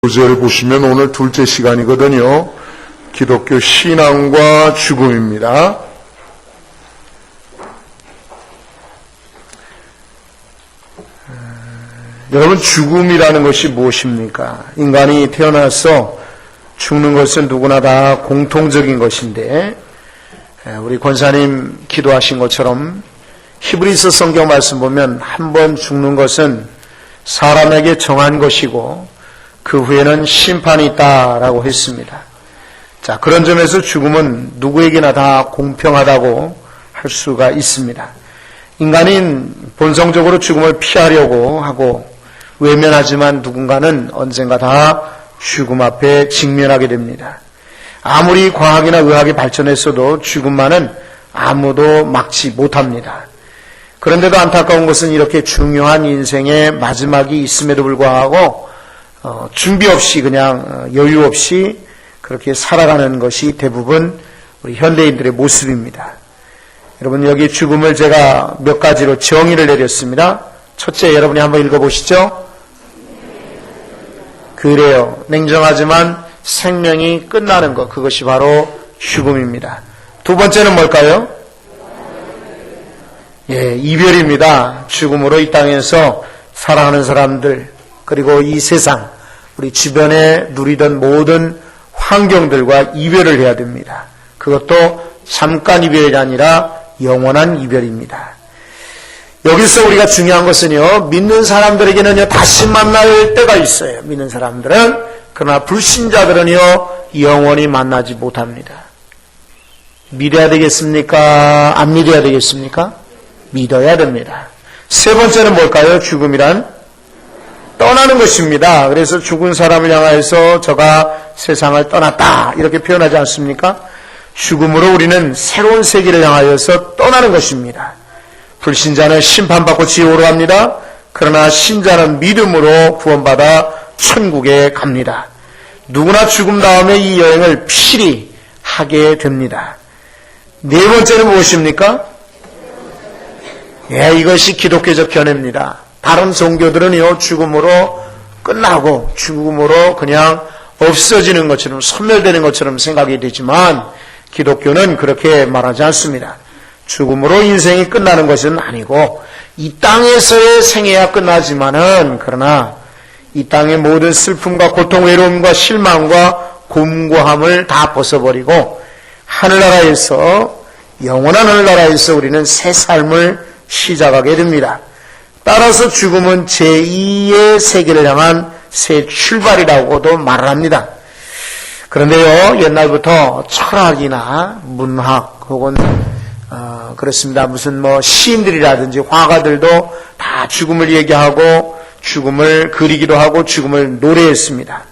구절 보시면 오늘 둘째 시간이거든요. 기독교 신앙과 죽음입니다. 여러분, 죽음이라는 것이 무엇입니까? 인간이 태어나서 죽는 것은 누구나 다 공통적인 것인데, 우리 권사님 기도하신 것처럼 히브리서 성경 말씀 보면 한 번 죽는 것은 사람에게 정한 것이고 그 후에는 심판이 있다라고 했습니다. 자, 그런 점에서 죽음은 누구에게나 다 공평하다고 할 수가 있습니다. 인간인 본성적으로 죽음을 피하려고 하고 외면하지만 누군가는 언젠가 다 죽음 앞에 직면하게 됩니다. 아무리 과학이나 의학이 발전했어도 죽음만은 아무도 막지 못합니다. 그런데도 안타까운 것은 이렇게 중요한 인생의 마지막이 있음에도 불구하고 준비 없이 그냥 여유 없이 그렇게 살아가는 것이 대부분 우리 현대인들의 모습입니다. 여러분, 여기 죽음을 제가 몇 가지로 정의를 내렸습니다. 첫째, 여러분이 한번 읽어보시죠. 그래요. 냉정하지만 생명이 끝나는 것, 그것이 바로 죽음입니다. 두 번째는 뭘까요? 이별입니다. 죽음으로 이 땅에서 사랑하는 사람들, 그리고 이 세상, 우리 주변에 누리던 모든 환경들과 이별을 해야 됩니다. 그것도 잠깐 이별이 아니라 영원한 이별입니다. 여기서 우리가 중요한 것은요, 믿는 사람들에게는요, 다시 만날 때가 있어요. 믿는 사람들은. 그러나 불신자들은요, 영원히 만나지 못합니다. 믿어야 되겠습니까? 안 믿어야 되겠습니까? 믿어야 됩니다. 세 번째는 뭘까요? 죽음이란 떠나는 것입니다. 그래서 죽은 사람을 향하여서 저가 세상을 떠났다 이렇게 표현하지 않습니까? 죽음으로 우리는 새로운 세계를 향하여서 떠나는 것입니다. 불신자는 심판받고 지옥으로 갑니다. 그러나 신자는 믿음으로 구원받아 천국에 갑니다. 누구나 죽음 다음에 이 여행을 필히 하게 됩니다. 네 번째는 무엇입니까? 이것이 기독교적 견해입니다. 다른 종교들은요, 죽음으로 끝나고 죽음으로 그냥 없어지는 것처럼 소멸되는 것처럼 생각이 되지만 기독교는 그렇게 말하지 않습니다. 죽음으로 인생이 끝나는 것은 아니고 이 땅에서의 생애야 끝나지만은 그러나 이 땅의 모든 슬픔과 고통, 외로움과 실망과 곤고함을 다 벗어버리고 하늘나라에서, 영원한 하늘나라에서 우리는 새 삶을 시작하게 됩니다. 따라서 죽음은 제2의 세계를 향한 새 출발이라고도 말을 합니다. 그런데요, 옛날부터 철학이나 문학 혹은 그렇습니다. 무슨 시인들이라든지 화가들도 다 죽음을 얘기하고 죽음을 그리기도 하고 죽음을 노래했습니다.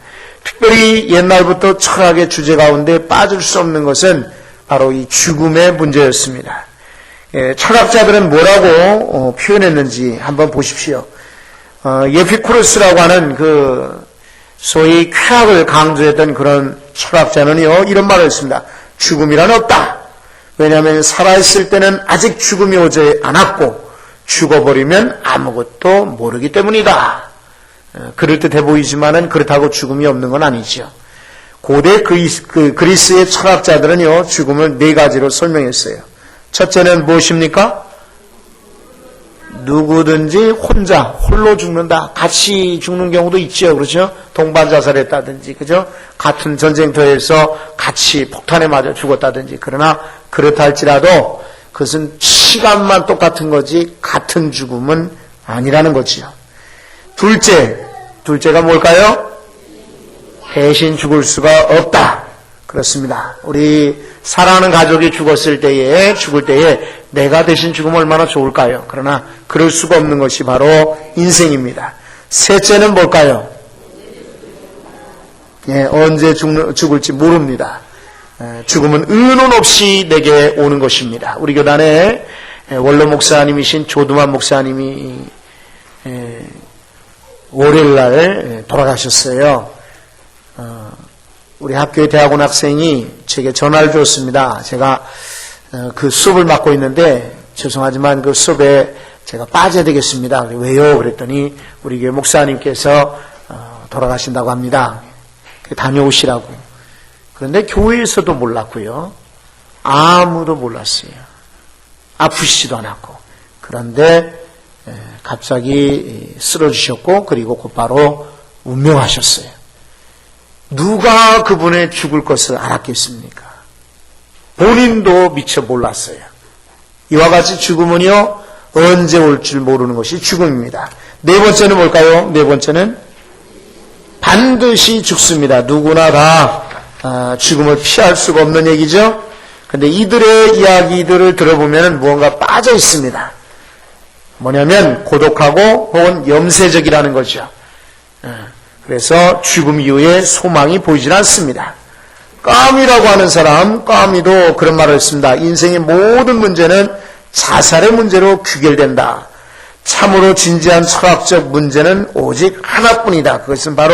특별히 옛날부터 철학의 주제 가운데 빠질 수 없는 것은 바로 이 죽음의 문제였습니다. 철학자들은 뭐라고 표현했는지 한번 보십시오. 에피쿠로스라고 하는 소위 쾌락을 강조했던 그런 철학자는요, 이런 말을 했습니다. 죽음이란 없다. 왜냐하면 살아있을 때는 아직 죽음이 오지 않았고 죽어버리면 아무것도 모르기 때문이다. 그럴듯해 보이지만은 그렇다고 죽음이 없는 건 아니죠. 고대 그리스의 철학자들은요, 죽음을 네 가지로 설명했어요. 첫째는 무엇입니까? 누구든지 홀로 죽는다. 같이 죽는 경우도 있죠. 그렇죠? 동반 자살했다든지, 그죠? 같은 전쟁터에서 같이 폭탄에 맞아 죽었다든지. 그러나 그렇다 할지라도 그것은 시간만 똑같은 거지 같은 죽음은 아니라는 거지요. 둘째가 뭘까요? 대신 죽을 수가 없다. 그렇습니다. 우리 사랑하는 가족이 죽을 때에 내가 대신 죽으면 얼마나 좋을까요? 그러나 그럴 수가 없는 것이 바로 인생입니다. 셋째는 뭘까요? 언제 죽을지 모릅니다. 죽음은 의논 없이 내게 오는 것입니다. 우리 교단에 원로 목사님이신 조두만 목사님이 월요일날 돌아가셨어요. 우리 학교의 대학원 학생이 제게 전화를 줬습니다. 제가 그 수업을 맡고 있는데 죄송하지만 그 수업에 제가 빠져야 되겠습니다. 왜요? 그랬더니 우리 교회 목사님께서 돌아가신다고 합니다. 다녀오시라고. 그런데 교회에서도 몰랐고요. 아무도 몰랐어요. 아프시지도 않았고. 그런데 갑자기 쓰러지셨고 그리고 곧바로 운명하셨어요. 누가 그분의 죽을 것을 알았겠습니까? 본인도 미처 몰랐어요. 이와 같이 죽음은요, 언제 올 줄 모르는 것이 죽음입니다. 네 번째는 뭘까요? 네 번째는 반드시 죽습니다. 누구나 다 죽음을 피할 수가 없는 얘기죠. 그런데 이들의 이야기들을 들어보면 무언가 빠져 있습니다. 뭐냐면 고독하고 혹은 염세적이라는 거죠. 그래서 죽음 이후에 소망이 보이질 않습니다. 까미라고 하는 사람, 까미도 그런 말을 했습니다. 인생의 모든 문제는 자살의 문제로 귀결된다. 참으로 진지한 철학적 문제는 오직 하나뿐이다. 그것은 바로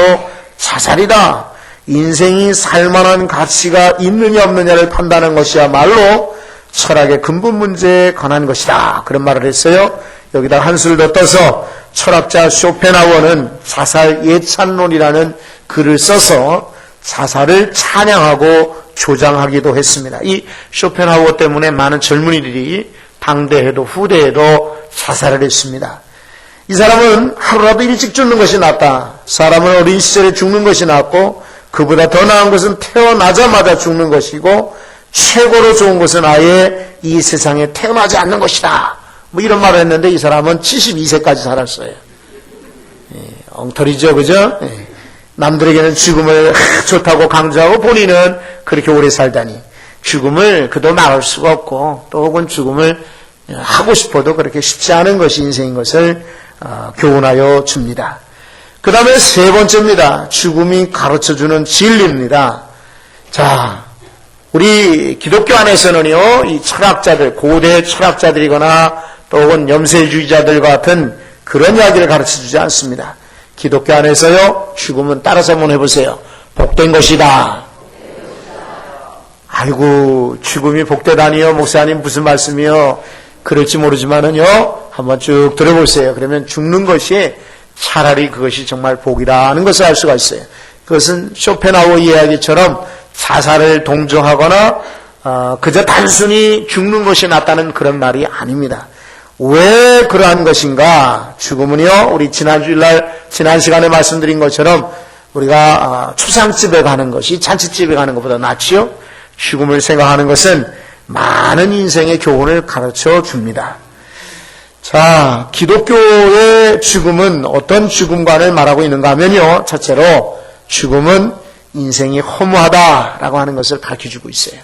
자살이다. 인생이 살만한 가치가 있느냐 없느냐를 판단하는 것이야말로 철학의 근본 문제에 관한 것이다. 그런 말을 했어요. 여기다 한수를 더 떠서 철학자 쇼펜하우어는 자살 예찬론이라는 글을 써서 자살을 찬양하고 조장하기도 했습니다. 이 쇼펜하우어 때문에 많은 젊은이들이 당대에도 후대에도 자살을 했습니다. 이 사람은 하루라도 일찍 죽는 것이 낫다. 사람은 어린 시절에 죽는 것이 낫고 그보다 더 나은 것은 태어나자마자 죽는 것이고 최고로 좋은 것은 아예 이 세상에 태어나지 않는 것이다. 뭐 이런 말을 했는데 이 사람은 72세까지 살았어요. 엉터리죠, 그죠? 남들에게는 죽음을 좋다고 강조하고 본인은 그렇게 오래 살다니 죽음을 그도 막을 수가 없고 또 혹은 죽음을 하고 싶어도 그렇게 쉽지 않은 것이 인생인 것을 교훈하여 줍니다. 그 다음에 세 번째입니다. 죽음이 가르쳐주는 진리입니다. 자, 우리 기독교 안에서는요, 이 철학자들, 고대 철학자들이거나 또 혹은 염세주의자들 같은 그런 이야기를 가르쳐주지 않습니다. 기독교 안에서요, 죽음은 따라서 한번 해보세요. 복된 것이다. 아이고, 죽음이 복되다니요, 목사님 무슨 말씀이요? 그럴지 모르지만은요, 한번 쭉 들어보세요. 그러면 죽는 것이 차라리 그것이 정말 복이라는 것을 알 수가 있어요. 그것은 쇼펜하우어 이야기처럼 자살을 동정하거나 그저 단순히 죽는 것이 낫다는 그런 말이 아닙니다. 왜 그러한 것인가? 죽음은요, 우리 지난 시간에 말씀드린 것처럼 우리가 초상집에 가는 것이 잔치집에 가는 것보다 낫지요? 죽음을 생각하는 것은 많은 인생의 교훈을 가르쳐 줍니다. 자, 기독교의 죽음은 어떤 죽음관을 말하고 있는가 하면요, 첫째로 죽음은 인생이 허무하다라고 하는 것을 가르쳐주고 있어요.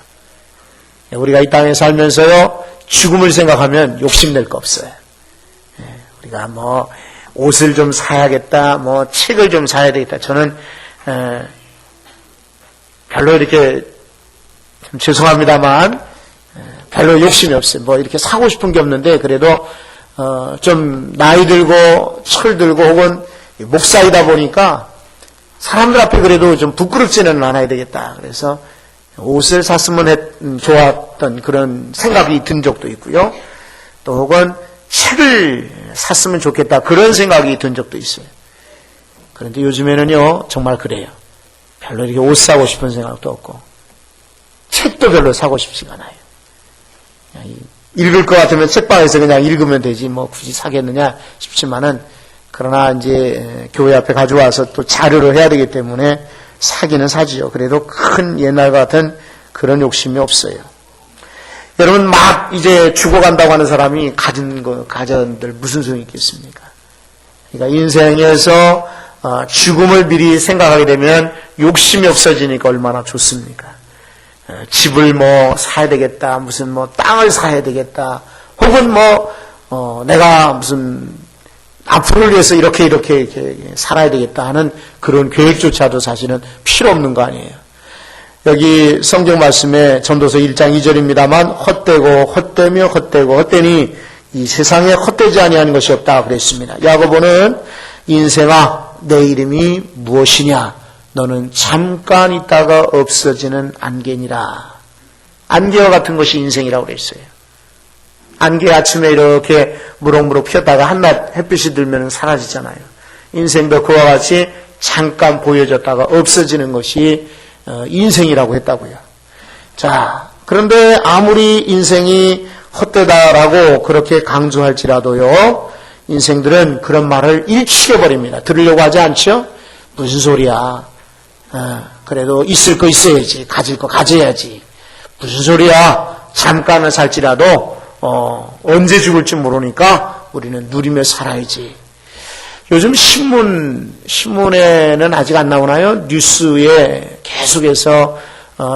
우리가 이 땅에 살면서요, 죽음을 생각하면 욕심낼 거 없어요. 우리가 뭐 옷을 좀 사야겠다, 뭐 책을 좀 사야 되겠다. 저는 별로 이렇게 좀 죄송합니다만 별로 욕심이 없어요. 뭐 이렇게 사고 싶은 게 없는데 그래도 좀 나이 들고 철 들고 혹은 목사이다 보니까 사람들 앞에 그래도 좀 부끄럽지는 않아야 되겠다. 그래서 옷을 샀으면 좋았던 그런 생각이 든 적도 있고요. 또 혹은 책을 샀으면 좋겠다. 그런 생각이 든 적도 있어요. 그런데 요즘에는요, 정말 그래요. 별로 이렇게 옷 사고 싶은 생각도 없고, 책도 별로 사고 싶지가 않아요. 읽을 것 같으면 책방에서 그냥 읽으면 되지, 뭐 굳이 사겠느냐 싶지만은, 그러나 이제 교회 앞에 가져와서 또 자료를 해야 되기 때문에 사기는 사지요. 그래도 큰 옛날 같은 그런 욕심이 없어요. 여러분 막 이제 죽어간다고 하는 사람이 가진들 무슨 소용이 있겠습니까? 그러니까 인생에서 죽음을 미리 생각하게 되면 욕심이 없어지니까 얼마나 좋습니까? 집을 뭐 사야 되겠다, 무슨 뭐 땅을 사야 되겠다, 혹은 내가 무슨 앞으로를 위해서 이렇게 살아야 되겠다 하는 그런 계획조차도 사실은 필요 없는 거 아니에요. 여기 성경 말씀에 전도서 1장 2절입니다만 헛되고 헛되며 헛되고 헛되니 이 세상에 헛되지 아니하는 것이 없다 그랬습니다. 야고보는 인생아 내 이름이 무엇이냐 너는 잠깐 있다가 없어지는 안개니라. 안개와 같은 것이 인생이라고 그랬어요. 안개 아침에 이렇게 무럭무럭 피었다가 한낮 햇빛이 들면 사라지잖아요. 인생도 그와 같이 잠깐 보여졌다가 없어지는 것이 인생이라고 했다고요. 자, 그런데 아무리 인생이 헛되다라고 그렇게 강조할지라도요, 인생들은 그런 말을 일축해버립니다. 들으려고 하지 않죠? 무슨 소리야. 그래도 있을 거 있어야지. 가질 거 가져야지. 무슨 소리야. 잠깐은 살지라도 언제 죽을지 모르니까 우리는 누리며 살아야지. 요즘 신문에는 아직 안 나오나요? 뉴스에 계속해서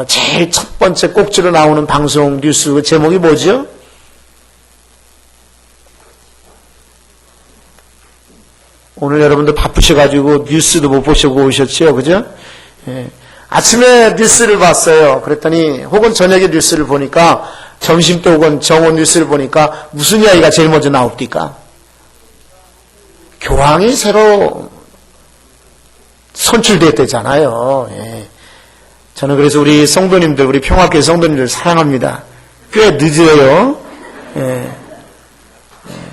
제일 첫 번째 꼭지로 나오는 방송 뉴스 제목이 뭐죠? 오늘 여러분들 바쁘셔가지고 뉴스도 못 보시고 오셨죠? 그죠? 예. 아침에 뉴스를 봤어요. 그랬더니 혹은 저녁에 뉴스를 보니까 점심 때 혹은 정오 뉴스를 보니까 무슨 이야기가 제일 먼저 나옵니까? 교황이 새로 선출됐대잖아요. 예. 저는 그래서 우리 성도님들, 우리 평화교회 성도님들 사랑합니다. 꽤 늦어요. 예.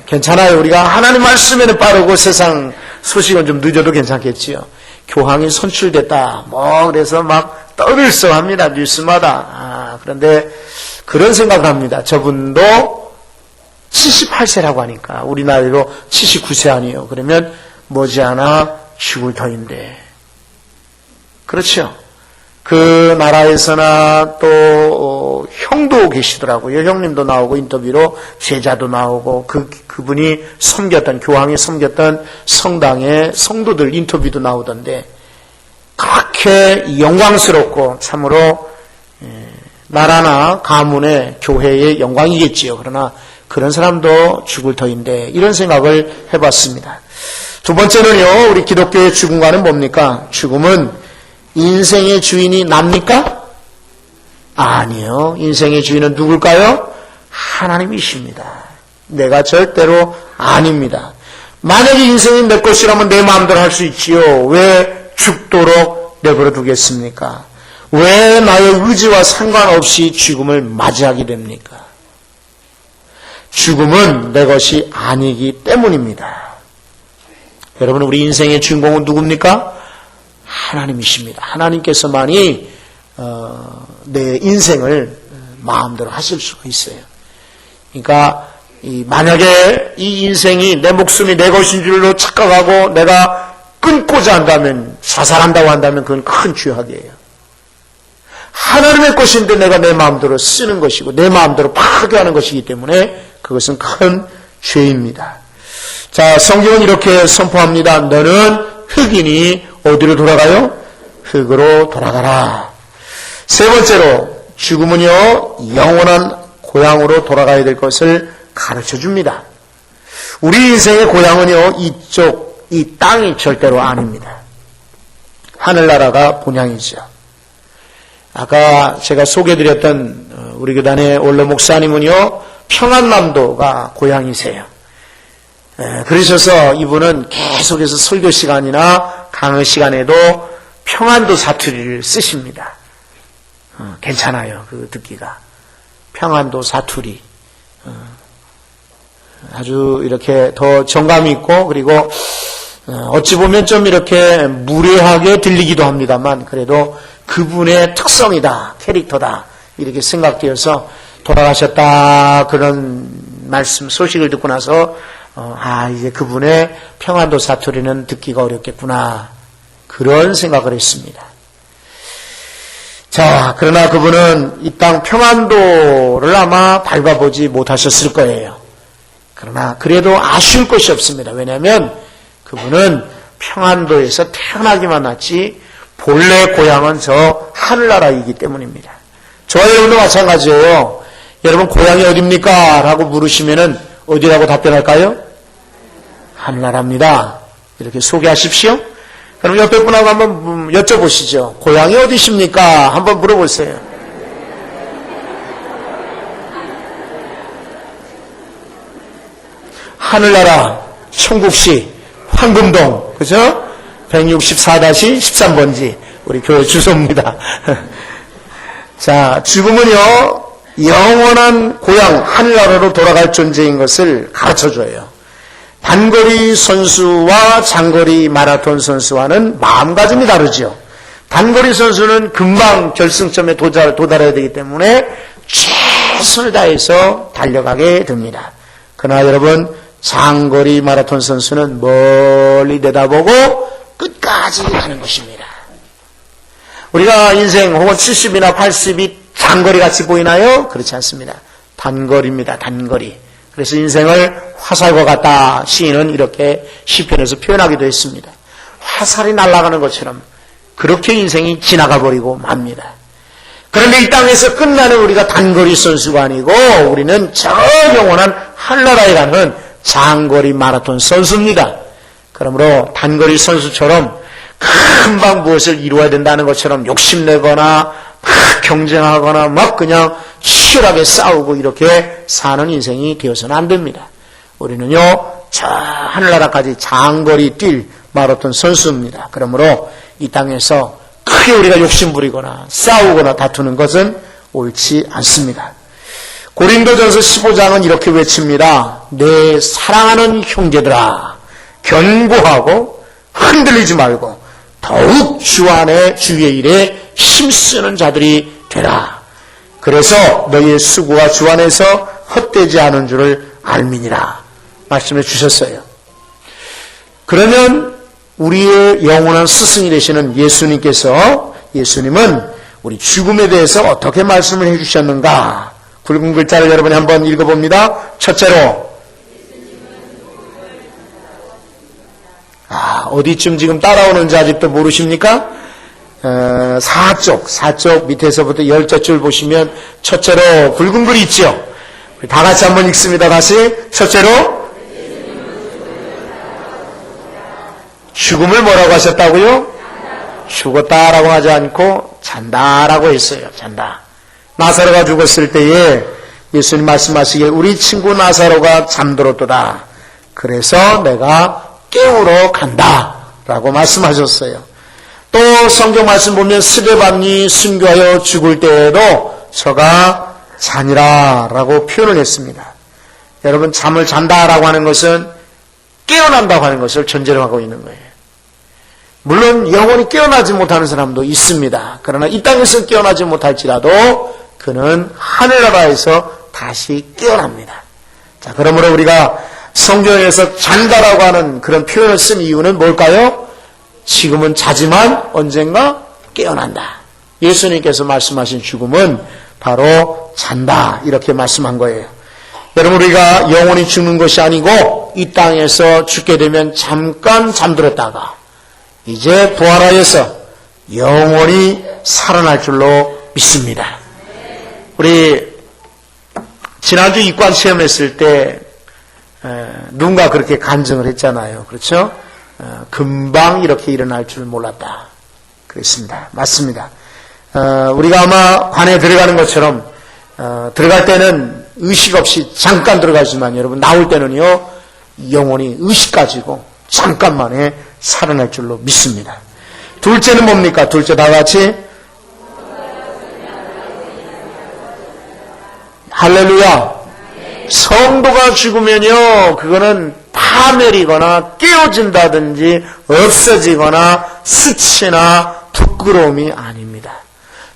괜찮아요. 우리가 하나님 말씀에는 빠르고 세상 소식은 좀 늦어도 괜찮겠지요. 교황이 선출됐다. 그래서 막 떠들썩합니다. 뉴스마다. 그런데 그런 생각을 합니다. 저분도 78세라고 하니까 우리 나이로 79세 아니에요. 그러면 머지않아 죽을 터인데. 그렇죠. 그 나라에서나 또 형도 계시더라고요. 형님도 나오고 인터뷰로 제자도 나오고 그분이 섬겼던 교황이 섬겼던 성당의 성도들 인터뷰도 나오던데 그렇게 영광스럽고 참으로 나라나 가문의 교회의 영광이겠지요. 그러나 그런 사람도 죽을 터인데 이런 생각을 해봤습니다. 두 번째는요. 우리 기독교의 죽음과는 뭡니까? 죽음은 인생의 주인이 납니까? 아니요. 인생의 주인은 누굴까요? 하나님이십니다. 내가 절대로 아닙니다. 만약에 인생이 내 것이라면 내 마음대로 할 수 있지요. 왜 죽도록 내버려 두겠습니까? 왜 나의 의지와 상관없이 죽음을 맞이하게 됩니까? 죽음은 내 것이 아니기 때문입니다. 여러분, 우리 인생의 주인공은 누굽니까? 하나님이십니다. 하나님께서만이 내 인생을 마음대로 하실 수가 있어요. 그러니까 만약에 이 인생이 내 목숨이 내 것인 줄로 착각하고 내가 끊고자 한다면, 자살한다고 한다면 그건 큰 죄악이에요. 하나님의 것인데 내가 내 마음대로 쓰는 것이고 내 마음대로 파괴하는 것이기 때문에 그것은 큰 죄입니다. 자, 성경은 이렇게 선포합니다. 너는 흑인이 어디로 돌아가요? 흙으로 돌아가라. 세 번째로 죽음은요, 영원한 고향으로 돌아가야 될 것을 가르쳐 줍니다. 우리 인생의 고향은요, 이 땅이 절대로 아닙니다. 하늘나라가 본향이죠. 아까 제가 소개해드렸던 우리 교단의 원로 목사님은요, 평안남도가 고향이세요. 그러셔서 이분은 계속해서 설교 시간이나 강의 시간에도 평안도 사투리를 쓰십니다. 괜찮아요. 그 듣기가. 평안도 사투리. 아주 이렇게 더 정감이 있고, 그리고 어찌 보면 좀 이렇게 무례하게 들리기도 합니다만, 그래도 그분의 특성이다, 캐릭터다, 이렇게 생각되어서 돌아가셨다, 그런 말씀, 소식을 듣고 나서 이제 그분의 평안도 사투리는 듣기가 어렵겠구나. 그런 생각을 했습니다. 자, 그러나 그분은 이 땅 평안도를 아마 밟아보지 못하셨을 거예요. 그러나 그래도 아쉬울 것이 없습니다. 왜냐하면 그분은 평안도에서 태어나기만 했지 본래 고향은 저 하늘나라이기 때문입니다. 저와 여러분도 마찬가지예요. 여러분 고향이 어딥니까? 라고 물으시면은 어디라고 답변할까요? 하늘나라입니다. 이렇게 소개하십시오. 그럼 옆에 분하고 한번 여쭤보시죠. 고향이 어디십니까? 한번 물어보세요. 하늘나라 청국시 황금동, 그죠? 164-13번지 우리 교회 주소입니다. 자, 죽음은요 영원한 고향 하늘나라로 돌아갈 존재인 것을 가르쳐줘요. 단거리 선수와 장거리 마라톤 선수와는 마음가짐이 다르죠. 단거리 선수는 금방 결승점에 도달해야 되기 때문에 최선을 다해서 달려가게 됩니다. 그러나 여러분, 장거리 마라톤 선수는 멀리 내다보고 끝까지 가는 것입니다. 우리가 인생 혹은 70이나 80이 장거리 같이 보이나요? 그렇지 않습니다. 단거리입니다. 단거리. 그래서 인생을 화살과 같다. 시인은 이렇게 시편에서 표현하기도 했습니다. 화살이 날아가는 것처럼 그렇게 인생이 지나가 버리고 맙니다. 그런데 이 땅에서 끝나는 우리가 단거리 선수가 아니고 우리는 저 영원한 하늘나라에 가는 장거리 마라톤 선수입니다. 그러므로 단거리 선수처럼 금방 무엇을 이루어야 된다는 것처럼 욕심내거나 막 경쟁하거나 막 그냥 치열하게 싸우고 이렇게 사는 인생이 되어서는 안 됩니다. 우리는요, 저 하늘나라까지 장거리 뛸 마라톤 선수입니다. 그러므로 이 땅에서 크게 우리가 욕심부리거나 싸우거나 다투는 것은 옳지 않습니다. 고린도전서 15장은 이렇게 외칩니다. 내 사랑하는 형제들아, 견고하고 흔들리지 말고 더욱 주 안에 주의 일에 힘쓰는 자들이 되라. 그래서 너희의 수고가 주 안에서 헛되지 않은 줄을 알미니라 말씀해 주셨어요. 그러면 우리의 영원한 스승이 되시는 예수님은 우리 죽음에 대해서 어떻게 말씀을 해주셨는가? 굵은 글자를 여러분이 한번 읽어봅니다. 첫째로, 어디쯤 지금 따라오는지 아직도 모르십니까? 4쪽 밑에서부터 10줄 보시면 첫째로 굵은 글이 있죠. 다 같이 한번 읽습니다. 다시. 첫째로 죽음을 뭐라고 하셨다고요? 죽었다라고 하지 않고 잔다라고 했어요. 잔다. 나사로가 죽었을 때에 예수님 말씀하시기에 우리 친구 나사로가 잠들었도다. 그래서 내가 깨우러 간다 라고 말씀하셨어요. 또 성경 말씀 보면 스데반이 순교하여 죽을 때에도 저가 자니라 라고 표현을 했습니다. 여러분, 잠을 잔다라고 하는 것은 깨어난다고 하는 것을 전제로 하고 있는 거예요. 물론 영원히 깨어나지 못하는 사람도 있습니다. 그러나 이 땅에서 깨어나지 못할지라도 그는 하늘나라에서 다시 깨어납니다. 자, 그러므로 우리가 성경에서 잔다라고 하는 그런 표현을 쓴 이유는 뭘까요? 지금은 자지만 언젠가 깨어난다. 예수님께서 말씀하신 죽음은 바로 잔다 이렇게 말씀한 거예요. 여러분, 우리가 영원히 죽는 것이 아니고 이 땅에서 죽게 되면 잠깐 잠들었다가 이제 부활하여서 영원히 살아날 줄로 믿습니다. 우리 지난주 입관 체험했을 때 누군가 그렇게 간증을 했잖아요. 그렇죠? 금방 이렇게 일어날 줄 몰랐다. 그랬습니다. 맞습니다. 우리가 아마 관에 들어가는 것처럼 들어갈 때는 의식 없이 잠깐 들어가지만 여러분 나올 때는요 영원히 의식 가지고 잠깐만에 살아날 줄로 믿습니다. 둘째는 뭡니까? 둘째 다 같이 할렐루야. 성도가 죽으면요 그거는 파멸이거나 깨어진다든지 없어지거나 수치나 부끄러움이 아닙니다.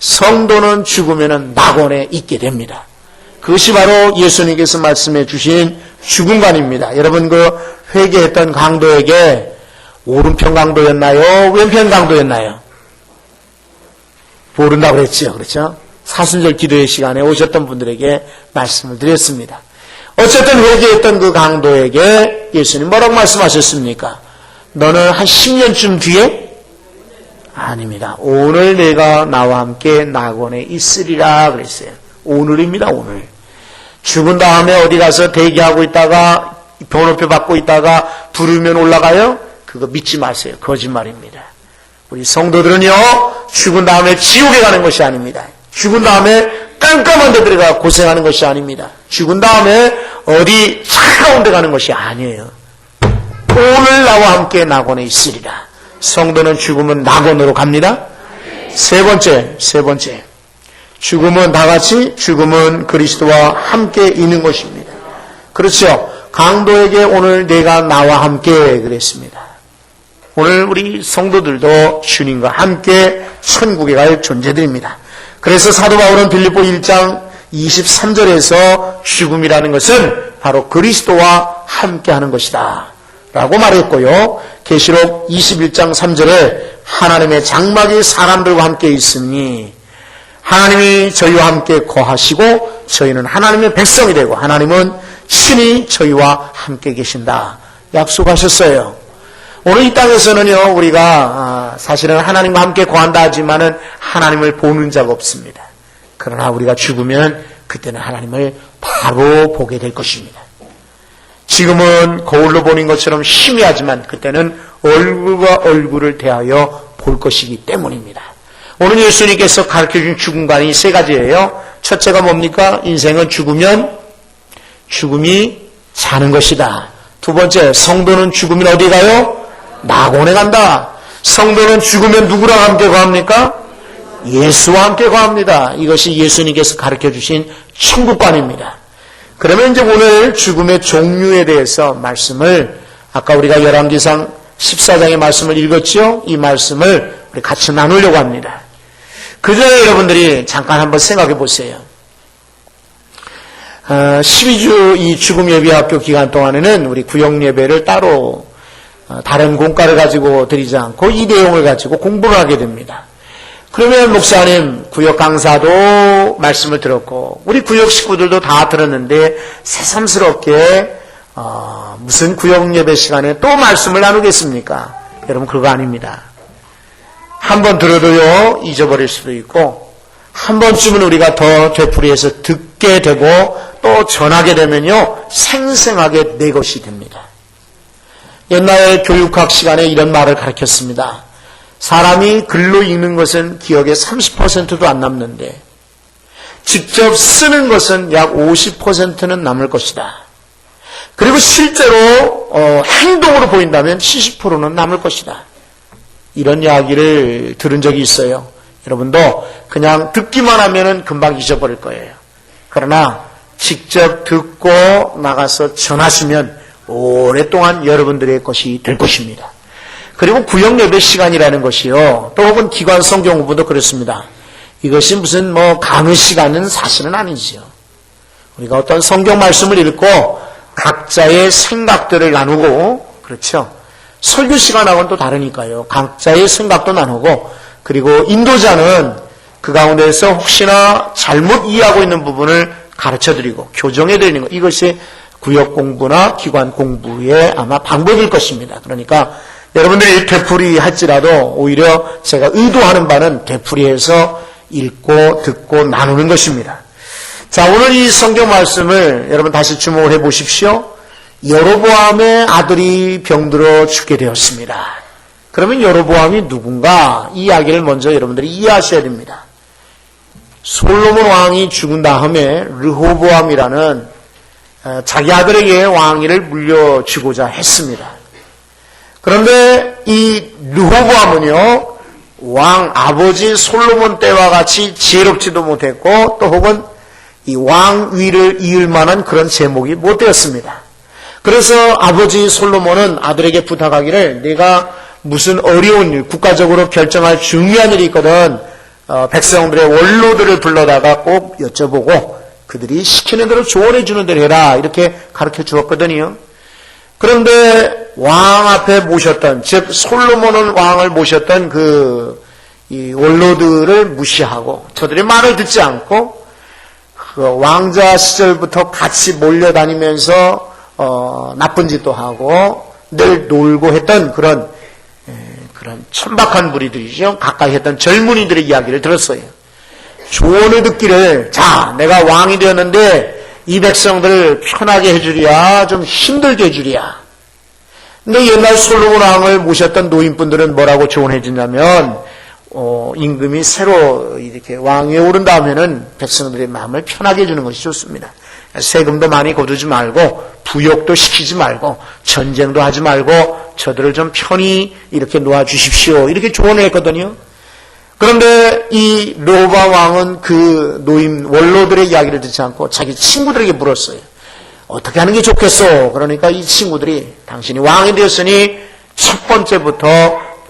성도는 죽으면 낙원에 있게 됩니다. 그것이 바로 예수님께서 말씀해 주신 죽음관입니다. 여러분 그 회개했던 강도에게 오른편 강도였나요? 왼편 강도였나요? 모른다고 그랬죠. 그렇죠? 사순절 기도의 시간에 오셨던 분들에게 말씀을 드렸습니다. 어쨌든 회개했던 그 강도에게 예수님 뭐라고 말씀하셨습니까? 너는 한 10년쯤 뒤에? 아닙니다. 오늘 내가 나와 함께 낙원에 있으리라 그랬어요. 오늘입니다. 오늘. 죽은 다음에 어디 가서 대기하고 있다가 번호표 받고 있다가 부르면 올라가요? 그거 믿지 마세요. 거짓말입니다. 우리 성도들은요 죽은 다음에 지옥에 가는 것이 아닙니다. 죽은 다음에 깜깜한 데 들어가 고생하는 것이 아닙니다. 죽은 다음에 어디 차가운 데 가는 것이 아니에요. 오늘 나와 함께 낙원에 있으리라. 성도는 죽으면 낙원으로 갑니다. 세 번째 죽음은 다 같이 죽음은 그리스도와 함께 있는 것입니다. 그렇죠. 강도에게 오늘 내가 나와 함께 그랬습니다. 오늘 우리 성도들도 주님과 함께 천국에 갈 존재들입니다. 그래서 사도 바울은 빌립보 1장 23절에서 죽음이라는 것은 바로 그리스도와 함께하는 것이다 라고 말했고요. 계시록 21장 3절에 하나님의 장막이 사람들과 함께 있으니 하나님이 저희와 함께 거하시고 저희는 하나님의 백성이 되고 하나님은 친히 저희와 함께 계신다 약속하셨어요. 오늘 이 땅에서는요, 우리가 사실은 하나님과 함께 거한다 하지만은 하나님을 보는 자가 없습니다. 그러나 우리가 죽으면 그때는 하나님을 바로 보게 될 것입니다. 지금은 거울로 보는 것처럼 희미하지만 그때는 얼굴과 얼굴을 대하여 볼 것이기 때문입니다. 오늘 예수님께서 가르쳐준 죽음관이 세 가지예요. 첫째가 뭡니까? 인생은 죽으면 죽음이 사는 것이다. 두 번째, 성도는 죽으면 어디 가요? 낙원에 간다. 성도는 죽으면 누구랑 함께 거합니까? 예수와 함께 거합니다. 이것이 예수님께서 가르쳐주신 천국관입니다. 그러면 이제 오늘 죽음의 종류에 대해서 말씀을 아까 우리가 열왕기상 14장의 말씀을 읽었죠? 이 말씀을 우리 같이 나누려고 합니다. 그 전에 여러분들이 잠깐 한번 생각해 보세요. 12주 이 죽음 예배학교 기간 동안에는 우리 구역 예배를 따로 다른 공과를 가지고 드리지 않고 이 내용을 가지고 공부를 하게 됩니다. 그러면 목사님, 구역 강사도 말씀을 들었고 우리 구역 식구들도 다 들었는데 새삼스럽게 무슨 구역 예배 시간에 또 말씀을 나누겠습니까? 여러분 그거 아닙니다. 한 번 들어도요 잊어버릴 수도 있고 한 번쯤은 우리가 더 되풀이해서 듣게 되고 또 전하게 되면요 생생하게 내 것이 됩니다. 옛날 교육학 시간에 이런 말을 가르쳤습니다. 사람이 글로 읽는 것은 기억에 30%도 안 남는데 직접 쓰는 것은 약 50%는 남을 것이다. 그리고 실제로 행동으로 보인다면 70%는 남을 것이다. 이런 이야기를 들은 적이 있어요. 여러분도 그냥 듣기만 하면은 금방 잊어버릴 거예요. 그러나 직접 듣고 나가서 전하시면 오랫동안 여러분들의 것이 될 것입니다. 그리고 구역 예배 시간이라는 것이요. 또 혹은 기관 성경 공부도 그렇습니다. 이것이 무슨 강의 시간은 사실은 아니지요. 우리가 어떤 성경 말씀을 읽고 각자의 생각들을 나누고 그렇죠. 설교 시간하고는 또 다르니까요. 각자의 생각도 나누고 그리고 인도자는 그 가운데서 혹시나 잘못 이해하고 있는 부분을 가르쳐드리고 교정해드리는 것. 이것이 구역 공부나 기관 공부의 아마 방법일 것입니다. 그러니까 여러분들이 되풀이 할지라도 오히려 제가 의도하는 바는 되풀이해서 읽고 듣고 나누는 것입니다. 자, 오늘 이 성경 말씀을 여러분 다시 주목을 해 보십시오. 여로보암의 아들이 병들어 죽게 되었습니다. 그러면 여로보암이 누군가? 이 이야기를 먼저 여러분들이 이해하셔야 됩니다. 솔로몬 왕이 죽은 다음에 르호보암이라는 자기 아들에게 왕위를 물려주고자 했습니다. 그런데 이 르호보암은요, 왕 아버지 솔로몬 때와 같이 지혜롭지도 못했고 또 혹은 이 왕위를 이을 만한 그런 제목이 못 되었습니다. 그래서 아버지 솔로몬은 아들에게 부탁하기를 내가 무슨 어려운 일, 국가적으로 결정할 중요한 일이 있거든 백성들의 원로들을 불러다가 꼭 여쭤보고 그들이 시키는 대로 조언해 주는 대로 해라 이렇게 가르쳐 주었거든요. 그런데 왕 앞에 모셨던 즉 솔로몬은 왕을 모셨던 이 원로들을 무시하고 저들의 말을 듣지 않고 그 왕자 시절부터 같이 몰려다니면서 나쁜 짓도 하고 늘 놀고 했던 그런 천박한 무리들이죠. 가까이 했던 젊은이들의 이야기를 들었어요. 조언을 듣기를 자 내가 왕이 되었는데 이 백성들을 편하게 해주랴 좀 힘들게 해주랴. 근데 옛날 솔로몬 왕을 모셨던 노인분들은 뭐라고 조언해 주냐면 임금이 새로 이렇게 왕위에 오른 다음에는 백성들의 마음을 편하게 해주는 것이 좋습니다. 세금도 많이 거두지 말고 부역도 시키지 말고 전쟁도 하지 말고 저들을 좀 편히 이렇게 놓아주십시오. 이렇게 조언을 했거든요. 그런데 이 르호보암 왕은 그 노임 원로들의 이야기를 듣지 않고 자기 친구들에게 물었어요. 어떻게 하는 게 좋겠소? 그러니까 이 친구들이 당신이 왕이 되었으니 첫 번째부터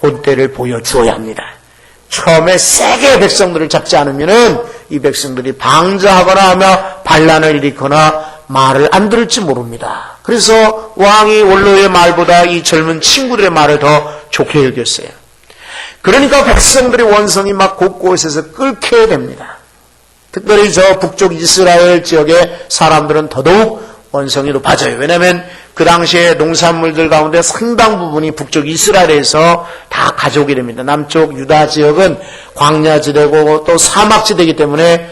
본때를 보여주어야 합니다. 처음에 세게 백성들을 잡지 않으면은 이 백성들이 방자하거나 하며 반란을 일으키거나 말을 안 들을지 모릅니다. 그래서 왕이 원로의 말보다 이 젊은 친구들의 말을 더 좋게 여겼어요. 그러니까 백성들의 원성이 막 곳곳에서 끓게 됩니다. 특별히 저 북쪽 이스라엘 지역의 사람들은 더더욱 원성이 높아져요. 왜냐하면 그 당시에 농산물들 가운데 상당 부분이 북쪽 이스라엘에서 다 가져오게 됩니다. 남쪽 유다 지역은 광야지대고 또 사막지대이기 때문에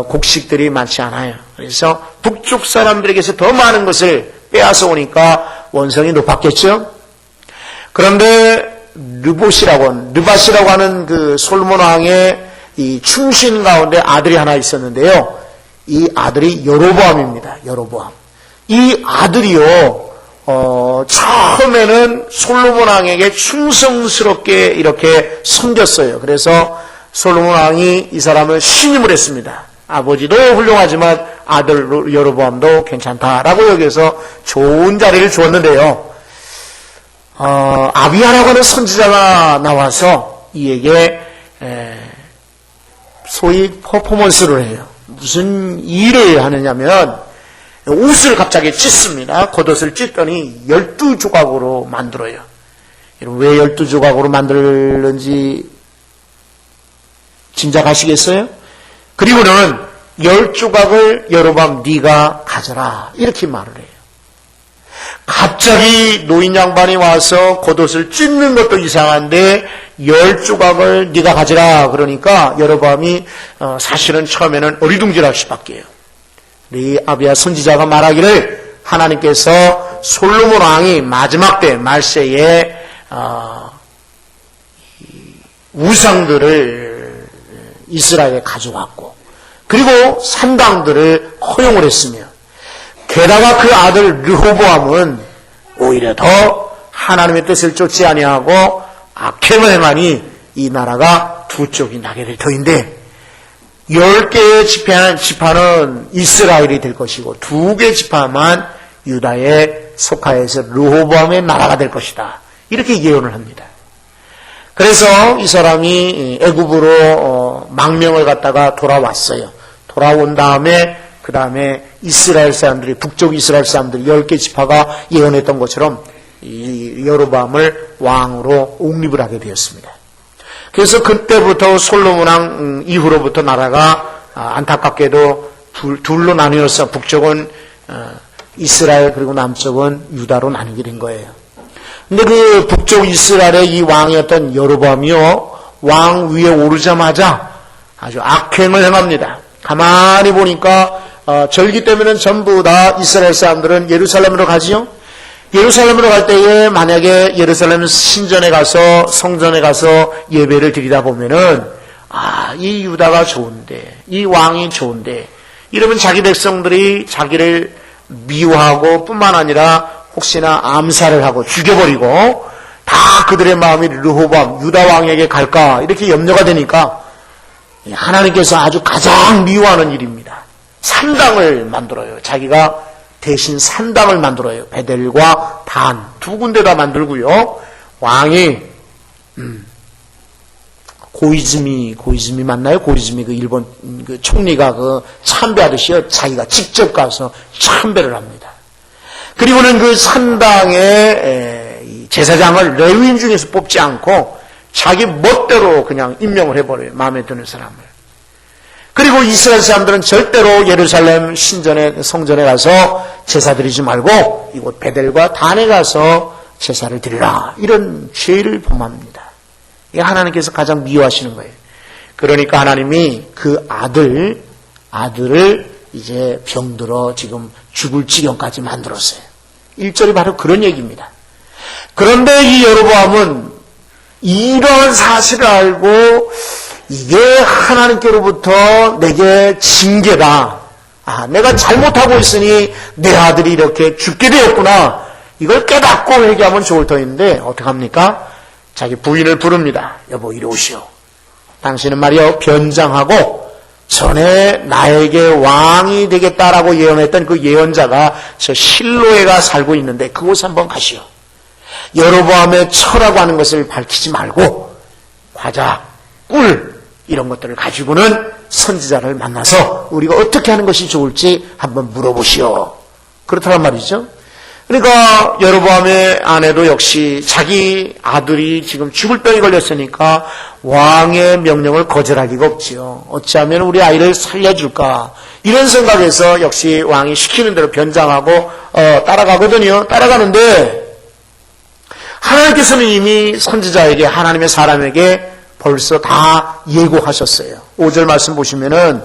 곡식들이 많지 않아요. 그래서 북쪽 사람들에게서 더 많은 것을 빼앗아 오니까 원성이 높았겠죠. 그런데 르밧이라고 하는 그 솔몬 왕의 이 충신 가운데 아들이 하나 있었는데요. 이 아들이 여로보암입니다. 여로보암. 이 아들이요, 처음에는 솔로몬 왕에게 충성스럽게 이렇게 섬겼어요. 그래서 솔로몬 왕이 이 사람을 신임을 했습니다. 아버지도 훌륭하지만 아들 여로보암도 괜찮다라고 여기서 좋은 자리를 주었는데요. 아비야라고 하는 선지자가 나와서 이에게 소위 퍼포먼스를 해요. 무슨 일을 하느냐면 옷을 갑자기 찢습니다. 겉옷을 찢더니 12조각으로 만들어요. 왜 12조각으로 만들는지 짐작하시겠어요? 그리고는 10조각을 여로보암 네가 가져라 이렇게 말을 해요. 갑자기 노인 양반이 와서 겉옷을 찢는 것도 이상한데 10조각을 네가 가져라 그러니까 여로보암이 사실은 처음에는 어리둥절할 수밖에 해요. 이 아비야 선지자가 말하기를 하나님께서 솔로몬 왕이 마지막 때 말세에 우상들을 이스라엘에 가져갔고 그리고 산당들을 허용을 했으며 게다가 그 아들 르호보암은 오히려 더 하나님의 뜻을 쫓지 아니하고 악행을 행하니 이 나라가 두 쪽이 나게 될 터인데 10개의 지파는 이스라엘이 될 것이고 2개 지파만 유다에 속하여서 르호보암의 나라가 될 것이다. 이렇게 예언을 합니다. 그래서 이 사람이 애굽으로 망명을 갔다가 돌아왔어요. 돌아온 다음에 그 다음에 이스라엘 사람들이 북쪽 이스라엘 사람들이 10개 지파가 예언했던 것처럼 이 여로보암을 왕으로 옹립을 하게 되었습니다. 그래서 그때부터 솔로몬 왕 이후로부터 나라가 안타깝게도 둘로 나뉘어서 북쪽은 이스라엘 그리고 남쪽은 유다로 나뉘게 된 거예요. 근데 그 북쪽 이스라엘의 이 왕이었던 여로보암이요 왕 위에 오르자마자 아주 악행을 행합니다. 가만히 보니까 절기 때문에 전부 다 이스라엘 사람들은 예루살렘으로 가지요. 예루살렘으로 갈 때에 만약에 예루살렘 신전에 가서 성전에 가서 예배를 드리다 보면은 이 유다가 좋은데 이 왕이 좋은데 이러면 자기 백성들이 자기를 미워하고 뿐만 아니라 혹시나 암살을 하고 죽여버리고 다 그들의 마음이 르호보암 유다 왕에게 갈까 이렇게 염려가 되니까 하나님께서 아주 가장 미워하는 일입니다. 산당을 만들어요. 자기가 대신 산당을 만들어요. 베델과 단 두 군데다 만들고요. 왕이 고이즈미 맞나요? 고이즈미 그 일본 그 총리가 그 참배하듯이요. 자기가 직접 가서 참배를 합니다. 그리고는 그 산당의 제사장을 레위인 중에서 뽑지 않고 자기 멋대로 그냥 임명을 해버려요. 마음에 드는 사람을. 그리고 이스라엘 사람들은 절대로 예루살렘 신전에 성전에 가서 제사 드리지 말고 이곳 베델과 단에 가서 제사를 드리라. 이런 죄를 범합니다. 이게 하나님께서 가장 미워하시는 거예요. 그러니까 하나님이 그 아들을 이제 병들어 지금 죽을 지경까지 만들었어요. 1절이 바로 그런 얘기입니다. 그런데 이 여로보암은 이런 사실을 알고 이게 하나님께로부터 내게 징계다. 내가 잘못하고 있으니 내 아들이 이렇게 죽게 되었구나. 이걸 깨닫고 회개하면 좋을 터인데 어떡합니까? 자기 부인을 부릅니다. 여보 이리 오시오. 당신은 말이요 변장하고 전에 나에게 왕이 되겠다라고 예언했던 그 예언자가 저 실로에가 살고 있는데 그곳에 한번 가시오. 여로보암의 처라고 하는 것을 밝히지 말고 과자, 꿀 이런 것들을 가지고는 선지자를 만나서 우리가 어떻게 하는 것이 좋을지 한번 물어보시오. 그렇다란 말이죠. 그러니까 여로보암의 아내도 역시 자기 아들이 지금 죽을 병에 걸렸으니까 왕의 명령을 거절하기가 없지요. 어찌하면 우리 아이를 살려줄까 이런 생각에서 역시 왕이 시키는 대로 변장하고 따라가거든요. 따라가는데 하나님께서는 이미 선지자에게 하나님의 사람에게 벌써 다 예고하셨어요. 5절 말씀 보시면은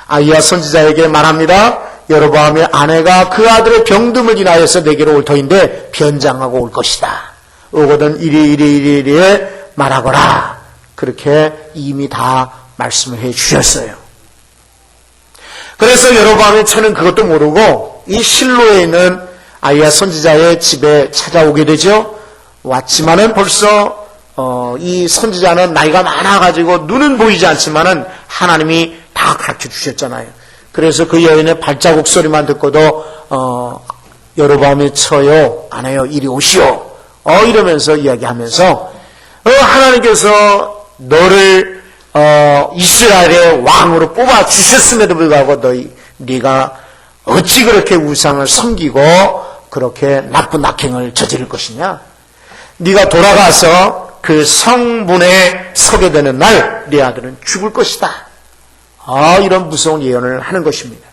아히야 선지자에게 말합니다. 여로보암의 아내가 그 아들의 병듦을 인하여서 내게로 올 터인데 변장하고 올 것이다. 오거든 이리에 말하거라. 그렇게 이미 다 말씀을 해 주셨어요. 그래서 여로보암의 처는 그것도 모르고 이 실로에 있는 아히야 선지자의 집에 찾아오게 되죠. 왔지만은 벌써 이 선지자는 나이가 많아가지고 눈은 보이지 않지만은 하나님이 다 가르쳐 주셨잖아요. 그래서 그 여인의 발자국 소리만 듣고도 여로보암이 쳐요. 아내요 이리 오시오. 이러면서 이야기하면서 하나님께서 너를 이스라엘의 왕으로 뽑아 주셨음에도 불구하고 네가 어찌 그렇게 우상을 섬기고 그렇게 나쁜 악행을 저지를 것이냐. 네가 돌아가서 그 성문에 서게 되는 날 네 아들은 죽을 것이다. 이런 무서운 예언을 하는 것입니다.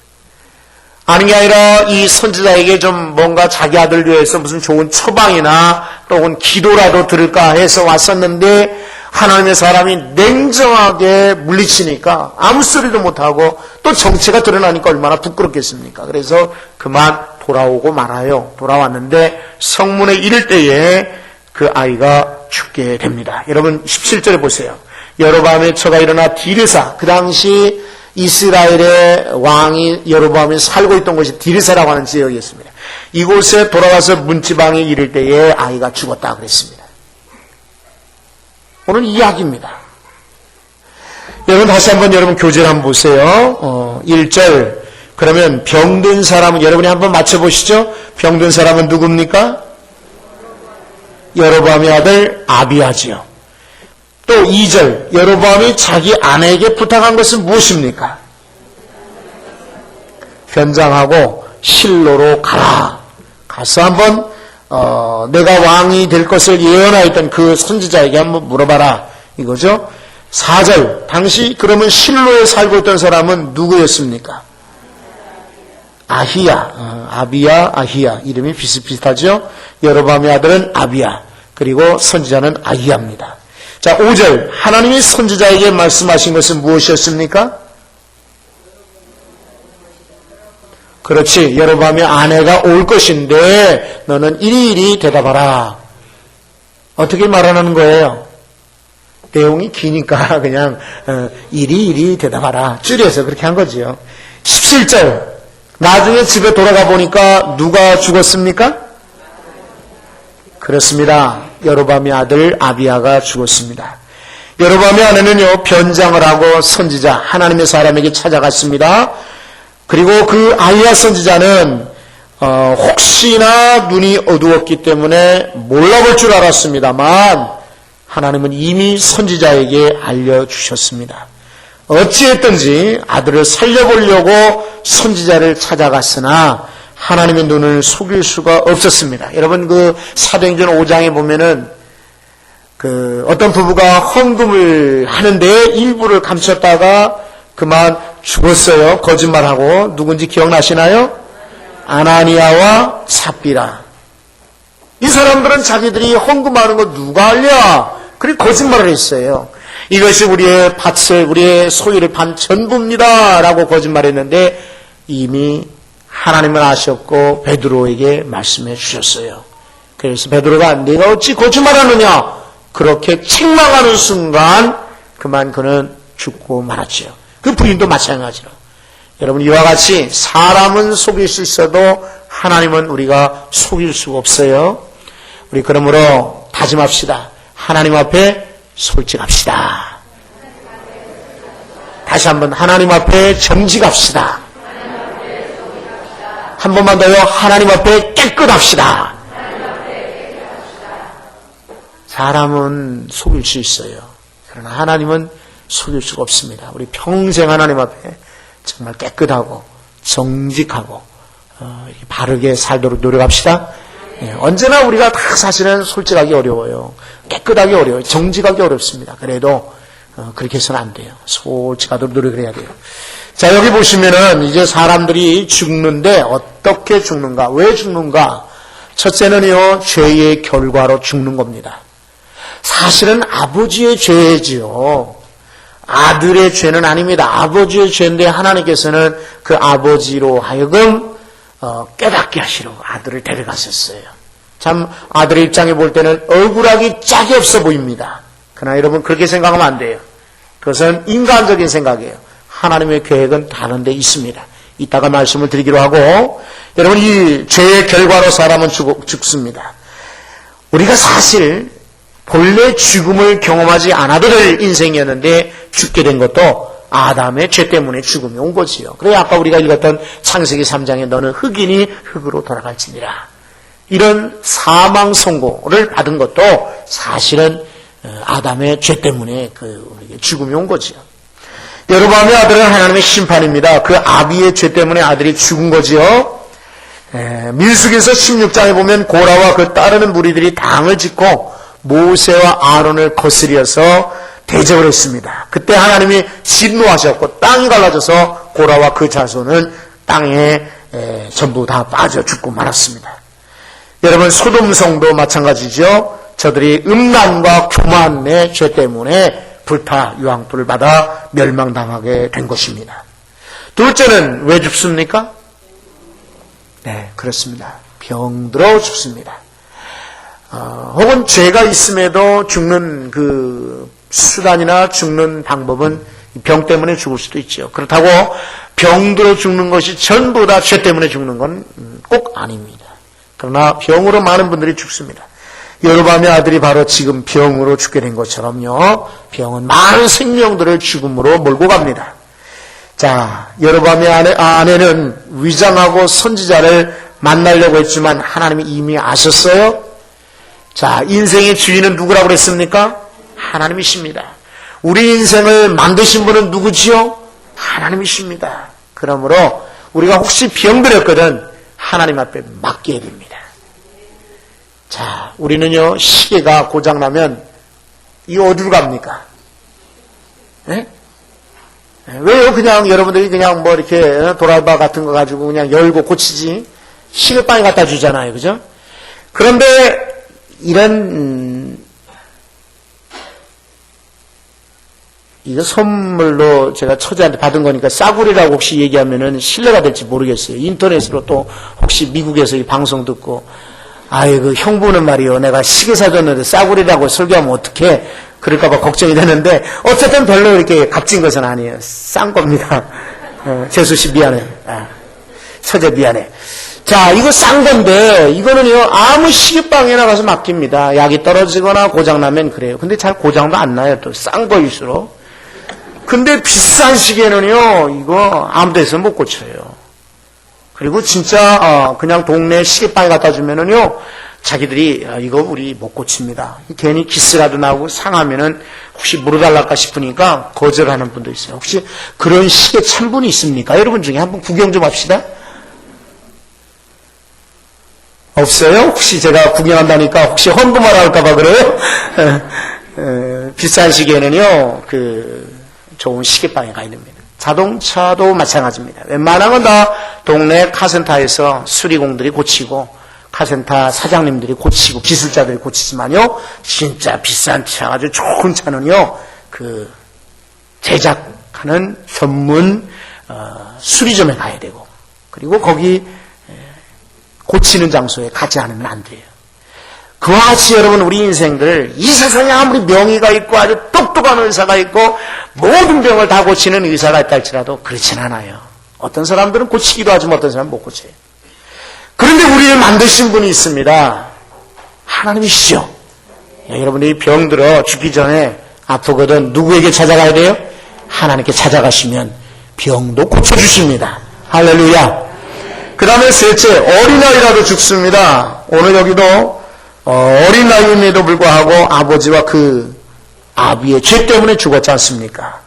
아는 게 아니라 이 선지자에게 좀 뭔가 자기 아들을 위해서 무슨 좋은 처방이나 또는 기도라도 들을까 해서 왔었는데 하나님의 사람이 냉정하게 물리치니까 아무 소리도 못하고 또 정체가 드러나니까 얼마나 부끄럽겠습니까? 그래서 그만 돌아오고 말아요. 돌아왔는데 성문에 이를 때에 그 아이가 죽게 됩니다. 여러분 17절에 보세요. 여로보암의 처가 일어나 디르사, 그 당시 이스라엘의 왕이 여로보암이 살고 있던 곳이 디르사라고 하는 지역이었습니다. 이곳에 돌아가서 문지방에 이를 때에 아이가 죽었다 그랬습니다. 오늘 이야기입니다. 여러분 다시 한번 여러분 교재를 한번 보세요. 1절 그러면 병든 사람은 여러분이 한번 맞춰보시죠. 병든 사람은 누굽니까? 여로보암의 아들 아비야지요. 또 2절 여로보암이 자기 아내에게 부탁한 것은 무엇입니까? 변장하고 실로로 가라. 가서 한번 내가 왕이 될 것을 예언하였던 그 선지자에게 한번 물어봐라. 이거죠. 4절 당시 그러면 실로에 살고 있던 사람은 누구였습니까? 아히야. 아비야, 아히야. 이름이 비슷비슷하죠. 여로보암의 아들은 아비야. 그리고 선지자는 아히야입니다. 자, 5절 하나님이 선지자에게 말씀하신 것은 무엇이었습니까? 그렇지. 여로보암의 아내가 올 것인데 너는 이리이리 대답하라. 어떻게 말하는 거예요? 내용이 기니까 그냥 이리이리 대답하라. 줄여서 그렇게 한 거지요. 17절 나중에 집에 돌아가 보니까 누가 죽었습니까? 그렇습니다. 여로보암의 아들 아비야가 죽었습니다. 여로보암의 아내는요 변장을 하고 선지자 하나님의 사람에게 찾아갔습니다. 그리고 그 아히야 선지자는 혹시나 눈이 어두웠기 때문에 몰라볼 줄 알았습니다만 하나님은 이미 선지자에게 알려주셨습니다. 어찌했든지 아들을 살려보려고 선지자를 찾아갔으나 하나님의 눈을 속일 수가 없었습니다. 여러분 그 사도행전 5장에 보면은 그 어떤 부부가 헌금을 하는데 일부를 감췄다가 그만 죽었어요. 거짓말하고. 누군지 기억나시나요? 아나니아와 삽비라. 이 사람들은 자기들이 헌금하는 거 누가 알려? 그리 거짓말을 했어요. 이것이 우리의 밭을, 우리의 소유를 반 전부입니다 라고 거짓말했는데 이미 하나님은 아셨고 베드로에게 말씀해 주셨어요. 그래서 베드로가 네가 어찌 거짓말하느냐 그렇게 책망하는 순간 그만 그는 죽고 말았지요. 그 부인도 마찬가지로. 여러분 이와 같이 사람은 속일 수 있어도 하나님은 우리가 속일 수가 없어요. 우리 그러므로 다짐합시다. 하나님 앞에 솔직합시다. 다시 한번 하나님 앞에 정직합시다. 한 번만 더요. 하나님 앞에 깨끗합시다. 사람은 속일 수 있어요. 그러나 하나님은 속일 수가 없습니다. 우리 평생 하나님 앞에 정말 깨끗하고 정직하고 이렇게 바르게 살도록 노력합시다. 언제나 우리가 다 사실은 솔직하기 어려워요. 깨끗하기 어려워요. 정직하기 어렵습니다. 그래도 그렇게 해서는 안 돼요. 솔직하도록 노력을 해야 돼요. 자, 여기 보시면은 이제 사람들이 죽는데 어떻게 죽는가? 왜 죽는가? 첫째는요, 죄의 결과로 죽는 겁니다. 사실은 아버지의 죄지요. 아들의 죄는 아닙니다. 아버지의 죄인데 하나님께서는 그 아버지로 하여금 깨닫게 하시려고 아들을 데려갔었어요. 참 아들의 입장에 볼 때는 억울하기 짝이 없어 보입니다. 그러나 여러분 그렇게 생각하면 안 돼요. 그것은 인간적인 생각이에요. 하나님의 계획은 다른 데 있습니다. 이따가 말씀을 드리기로 하고, 여러분 이 죄의 결과로 사람은 죽습니다. 우리가 사실 본래 죽음을 경험하지 않아도 될 인생이었는데 죽게 된 것도 아담의 죄 때문에 죽음이 온 거지요. 그래 아까 우리가 읽었던 창세기 3장에 너는 흙이니 흙으로 돌아갈지니라. 이런 사망 선고를 받은 것도 사실은 아담의 죄 때문에 우리에게 죽음이 온 거지요. 여로보암의 아들은 하나님의 심판입니다. 그 아비의 죄 때문에 아들이 죽은 거지요. 민수기에서 16장에 보면 고라와 그 따르는 무리들이 당을 짓고 모세와 아론을 거스려서 대적을 했습니다. 그때 하나님이 진노하셨고 땅이 갈라져서 고라와 그 자손은 땅에 전부 다 빠져 죽고 말았습니다. 여러분 소돔성도 마찬가지죠. 저들이 음란과 교만의 죄 때문에 불타 유황불을 받아 멸망당하게 된 것입니다. 둘째는 왜 죽습니까? 네, 그렇습니다. 병들어 죽습니다. 혹은 죄가 있음에도 죽는 그 수단이나 죽는 방법은 병 때문에 죽을 수도 있죠. 그렇다고 병들어 죽는 것이 전부 다 죄 때문에 죽는 건 꼭 아닙니다. 그러나 병으로 많은 분들이 죽습니다. 여로보암의 아들이 바로 지금 병으로 죽게 된 것처럼요. 병은 많은 생명들을 죽음으로 몰고 갑니다. 자, 여로보암의 아내는 위장하고 선지자를 만나려고 했지만 하나님이 이미 아셨어요. 자, 인생의 주인은 누구라고 그랬습니까? 하나님이십니다. 우리 인생을 만드신 분은 누구지요? 하나님이십니다. 그러므로 우리가 혹시 병들었거든 하나님 앞에 맡겨야 됩니다. 자, 우리는요, 시계가 고장나면, 이 어디로 갑니까? 네? 왜요? 그냥 여러분들이 그냥 뭐 이렇게 도라이바 같은 거 가지고 그냥 열고 고치지? 시계방에 갖다 주잖아요. 그죠? 그런데 이런, 이거 선물로 제가 처제한테 받은 거니까 싸구리라고 혹시 얘기하면은 신뢰가 될지 모르겠어요. 인터넷으로 또 혹시 미국에서 이 방송 듣고, 아이고 형부는 말이요 내가 시계 사줬는데 싸구리라고 설교하면 어떡해 그럴까봐 걱정이 되는데 어쨌든 별로 이렇게 값진 것은 아니에요. 싼 겁니다. 재수씨 미안해. 처제 미안해. 자, 이거 싼 건데 이거는요 아무 시계방에나 가서 맡깁니다. 약이 떨어지거나 고장나면 그래요. 근데 잘 고장도 안 나요. 또 싼 거일수록. 근데 비싼 시계는요 이거 아무 데서 못 고쳐요. 그리고 진짜 그냥 동네 시계방에 갖다 주면은요 자기들이 이거 우리 못 고칩니다. 괜히 기스라도 나고 상하면은 혹시 물어달랄까 싶으니까 거절하는 분도 있어요. 혹시 그런 시계 찬 분이 있습니까? 여러분 중에 한번 구경 좀 합시다. 없어요? 혹시 제가 구경한다니까 혹시 헌금하라 할까봐 그래요? 비싼 시계는요 좋은 시계방에 가야 됩니다. 자동차도 마찬가지입니다. 웬만하면 다 동네 카센터에서 수리공들이 고치고 카센터 사장님들이 고치고 기술자들이 고치지만요. 진짜 비싼 차, 아주 좋은 차는요. 제작하는 전문 수리점에 가야 되고 그리고 거기 고치는 장소에 가지 않으면 안 돼요. 그와 같이 여러분 우리 인생들 이 세상에 아무리 명의가 있고 아주 똑똑한 의사가 있고 모든 병을 다 고치는 의사가 있다 할지라도 그렇진 않아요. 어떤 사람들은 고치기도 하지만 어떤 사람은 못 고쳐요. 그런데 우리를 만드신 분이 있습니다. 하나님이시죠. 여러분들이 병들어 죽기 전에 아프거든 누구에게 찾아가야 돼요? 하나님께 찾아가시면 병도 고쳐주십니다. 할렐루야. 그 다음에 셋째, 어린아이라도 죽습니다. 오늘 여기도 어린 나이임에도 불구하고 아버지와 그 아비의 죄 때문에 죽었지 않습니까?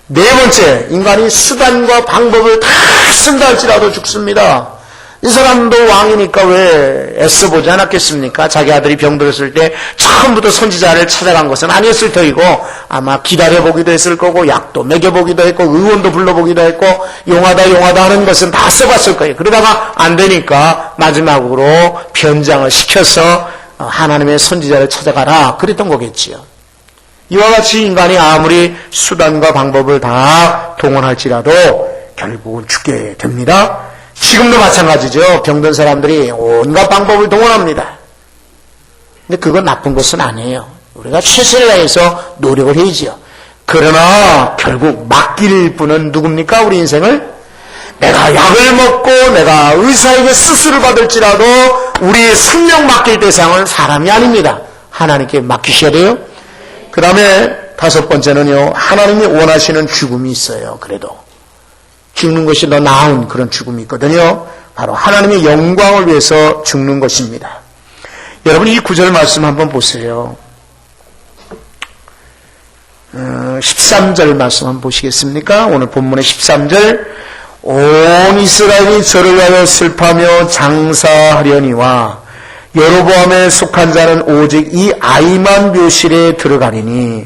네 번째, 인간이 수단과 방법을 다 쓴다 할지라도 죽습니다. 이 사람도 왕이니까 왜 애써보지 않았겠습니까? 자기 아들이 병들었을 때 처음부터 선지자를 찾아간 것은 아니었을 터이고 아마 기다려보기도 했을 거고 약도 먹여보기도 했고 의원도 불러보기도 했고 용하다 하는 것은 다 써봤을 거예요. 그러다가 안 되니까 마지막으로 변장을 시켜서 하나님의 선지자를 찾아가라 그랬던 거겠지요. 이와 같이 인간이 아무리 수단과 방법을 다 동원할지라도 결국은 죽게 됩니다. 지금도 마찬가지죠. 병든 사람들이 온갖 방법을 동원합니다. 근데 그건 나쁜 것은 아니에요. 우리가 최선을 다해서 노력을 해야죠. 그러나 결국 맡길 분은 누굽니까? 우리 인생을? 내가 약을 먹고 내가 의사에게 수술을 받을지라도 우리의 생명 맡길 대상은 사람이 아닙니다. 하나님께 맡기셔야 돼요. 그 다음에 다섯 번째는요. 하나님이 원하시는 죽음이 있어요. 그래도. 죽는 것이 더 나은 그런 죽음이 있거든요. 바로 하나님의 영광을 위해서 죽는 것입니다. 여러분 이 구절 말씀 한번 보세요. 13절 말씀 한번 보시겠습니까? 오늘 본문의 13절 온 이스라엘이 저를 위하여 슬퍼하며 장사하려니와 여로보암에 속한 자는 오직 이 아이만 묘실에 들어가리니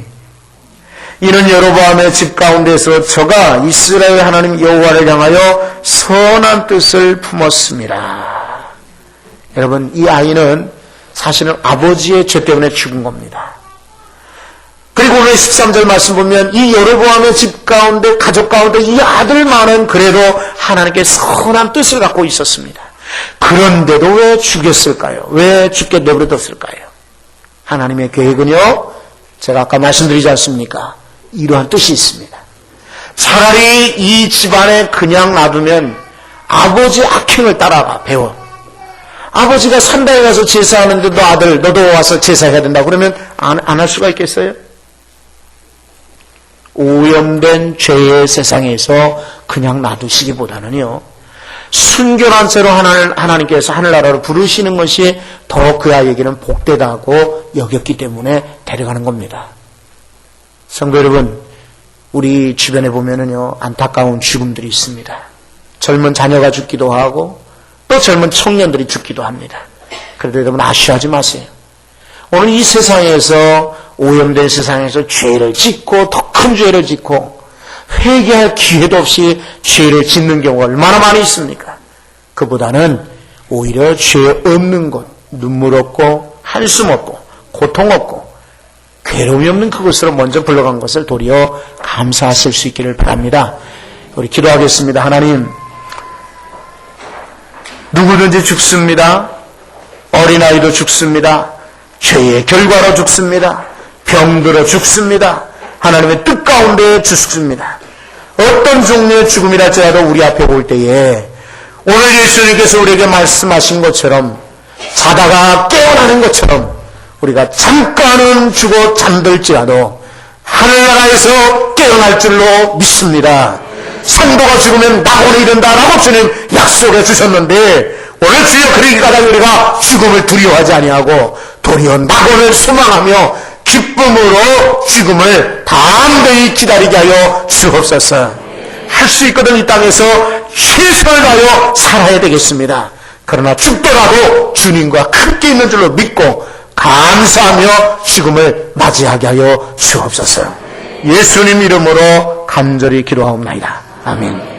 이는 여로보암의 집 가운데서 저가 이스라엘 하나님 여호와를 향하여 선한 뜻을 품었습니다. 여러분 이 아이는 사실은 아버지의 죄 때문에 죽은 겁니다. 그리고 오늘 13절 말씀 보면 이 여로보암의 집 가운데 가족 가운데 이 아들만은 그래도 하나님께 선한 뜻을 갖고 있었습니다. 그런데도 왜 죽였을까요? 왜 죽게 내버려뒀을까요? 하나님의 계획은요 제가 아까 말씀드리지 않습니까? 이러한 뜻이 있습니다. 차라리 이 집안에 그냥 놔두면 아버지 악행을 따라가 배워. 아버지가 산당에 가서 제사하는데 너 아들 너도 와서 제사해야 된다 그러면 안 할 수가 있겠어요? 오염된 죄의 세상에서 그냥 놔두시기보다는요 순결한 채로 하나님께서 하늘나라로 부르시는 것이 더 그 아이에게는 복되다고 여겼기 때문에 데려가는 겁니다. 성도 여러분, 우리 주변에 보면은요, 안타까운 죽음들이 있습니다. 젊은 자녀가 죽기도 하고, 또 젊은 청년들이 죽기도 합니다. 그래도 여러분 아쉬워하지 마세요. 오늘 이 세상에서, 오염된 세상에서 죄를 짓고, 더 큰 죄를 짓고, 회개할 기회도 없이 죄를 짓는 경우가 얼마나 많이 있습니까? 그보다는 오히려 죄 없는 곳, 눈물 없고, 한숨 없고, 고통 없고, 괴로움이 없는 그곳으로 먼저 불러간 것을 도리어 감사하실 수 있기를 바랍니다. 우리 기도하겠습니다. 하나님, 누구든지 죽습니다. 어린아이도 죽습니다. 죄의 결과로 죽습니다. 병들어 죽습니다. 하나님의 뜻 가운데 죽습니다. 어떤 종류의 죽음이랄지라도 우리 앞에 볼 때에 오늘 예수님께서 우리에게 말씀하신 것처럼 자다가 깨어나는 것처럼 우리가 잠깐은 죽어 잠들지라도 하늘나라에서 깨어날 줄로 믿습니다. 성도가 죽으면 낙원에 이른다라고 주님 약속해 주셨는데 오늘 주여 그러기까지 우리가 죽음을 두려워하지 아니하고 도리어 낙원을 소망하며 기쁨으로 죽음을 담대히 기다리게 하여 주옵소서. 할 수 있거든 이 땅에서 최선을 다하여 살아야 되겠습니다. 그러나 죽더라도 주님과 함께 있는 줄로 믿고 감사하며 죽음을 맞이하게 하여 주옵소서. 예수님 이름으로 간절히 기도하옵나이다. 아멘.